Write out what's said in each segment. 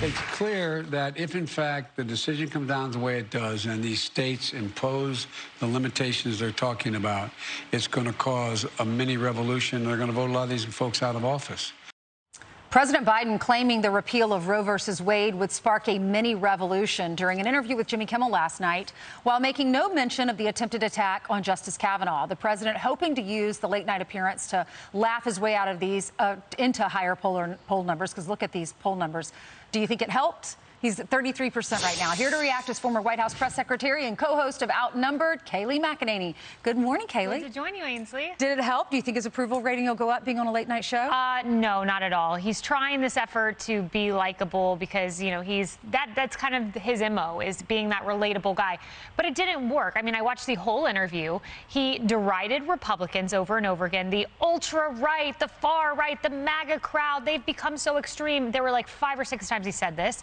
It's clear that if, in fact, the decision comes down the way it does and these states impose the limitations they're talking about, it's going to cause a mini revolution. They're going to vote a lot of these folks out of office. President Biden claiming the repeal of Roe versus Wade would spark a mini revolution during an interview with Jimmy Kimmel last night, while making no mention of the attempted attack on Justice Kavanaugh. The president hoping to use the late night appearance to laugh his way out of these into higher poll numbers, because look at these poll numbers. Do you think it helped? He's at 33% right now. Here to react is former White House press secretary and co-host of Outnumbered, Kayleigh McEnany. Good morning, Kayleigh. Good to join you, Ainsley. Did it help? Do you think his approval rating will go up being on a late night show? No, not at all. He's trying this effort to be likable because, you know, that's kind of his MO, is being that relatable guy. But it didn't work. I mean, I watched the whole interview. He derided Republicans over and over again. The ultra-right, the far-right, the MAGA crowd, they've become so extreme. There were like 5 or 6 times he said this.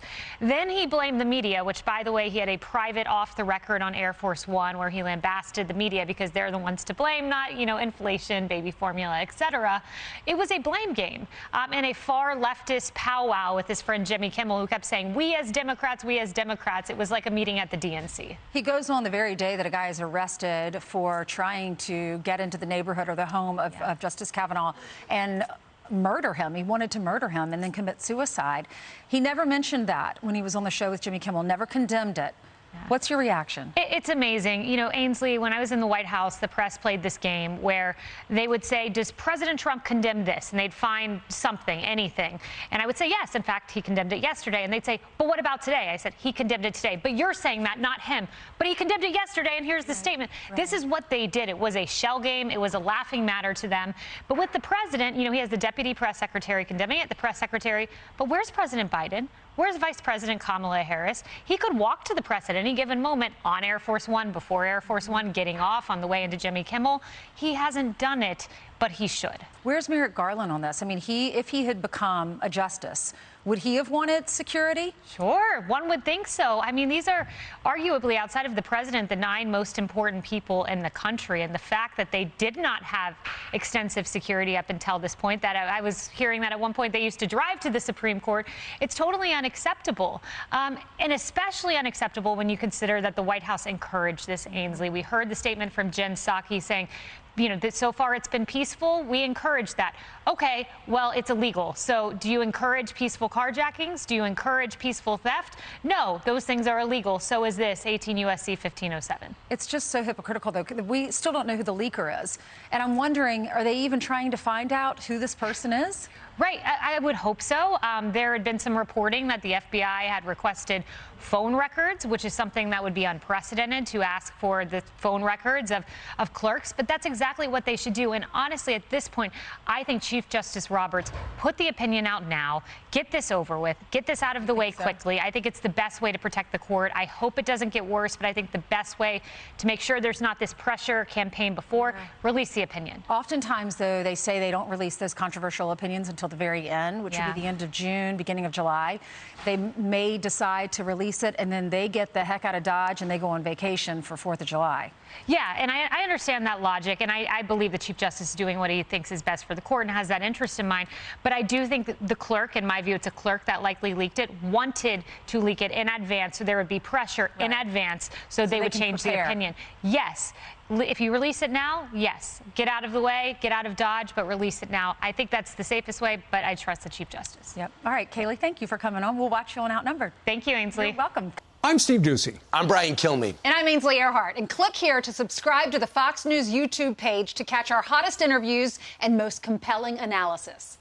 Then he blamed the media, which, by the way, he had a private off-the-record on Air Force One where he lambasted the media because they're the ones to blame, not, you know, inflation, baby formula, etc. It was a blame game and a far leftist powwow with his friend Jimmy Kimmel, who kept saying, we as Democrats, we as Democrats. It was like a meeting at the DNC. He goes on the very day that a guy is arrested for trying to get into the neighborhood or the home of Justice Kavanaugh and murder him. He wanted to murder him and then commit suicide. He never mentioned that when he was on the show with Jimmy Kimmel, never condemned it. Yeah. What's your reaction? It's amazing. You know, Ainsley, when I was in the White House, the press played this game where they would say, does President Trump condemn this? And they'd find something, anything. And I would say, yes. In fact, he condemned it yesterday. And they'd say, but what about today? I said, he condemned it today. But you're saying that, not him. But he condemned it yesterday, and here's the statement. Right. This is what they did. It was a shell game. It was a laughing matter to them. But with the president, you know, he has the deputy press secretary condemning it, the press secretary. But where's President Biden? Where's Vice President Kamala Harris? He could walk to the press at any given moment on Air Force One, before Air Force One, getting off on the way into Jimmy Kimmel. He hasn't done it, but he should. Where's Merrick Garland on this? I mean, if he had become a justice, would he have wanted security? Sure, one would think so. I mean, these are arguably, outside of the president, the 9 most important people in the country. And the fact that they did not have extensive security up until this point, that I was hearing that at one point they used to drive to the Supreme Court, it's totally unacceptable. And especially unacceptable when you consider that the White House encouraged this, Ainsley. We heard the statement from Jen Psaki saying, you know, that so far it's been peaceful. We encourage that. Okay, well, it's illegal. So do you encourage peaceful carjackings? Do you encourage peaceful theft? No, those things are illegal. So is this, 18 U.S.C. 1507. It's just so hypocritical, though. We still don't know who the leaker is. And I'm wondering, are they even trying to find out who this person is? Right. I would hope so. There had been some reporting that the FBI had requested phone records, which is something that would be unprecedented, to ask for the phone records of clerks. But that's exactly what they should do. And honestly, at this point, I think Chief Justice Roberts, put the opinion out now. Get this over with. Get this out of the way quickly. I think it's the best way to protect the court. I hope it doesn't get worse, but I think the best way to make sure there's not this pressure campaign before, release the opinion. Oftentimes, though, they say they don't release those controversial opinions until the very end, which would be the end of June, beginning of July. They may decide to release it, and then they get the heck out of Dodge and they go on vacation for 4th of July. Yeah, and I understand that logic, and I believe the Chief Justice is doing what he thinks is best for the court and has that interest in mind. But I do think that the clerk, in my view, it's a clerk that likely leaked it, wanted to leak it in advance, so there would be pressure in advance, so they would change the opinion. Yes. If you release it now, yes. Get out of the way, get out of Dodge, but release it now. I think that's the safest way, but I trust the Chief Justice. Yep. All right, Kayleigh, thank you for coming on. We'll watch you on Outnumbered. Thank you, Ainsley. You're welcome. I'm Steve Ducey. I'm Brian Kilmeade. And I'm Ainsley Earhart. And click here to subscribe to the Fox News YouTube page to catch our hottest interviews and most compelling analysis.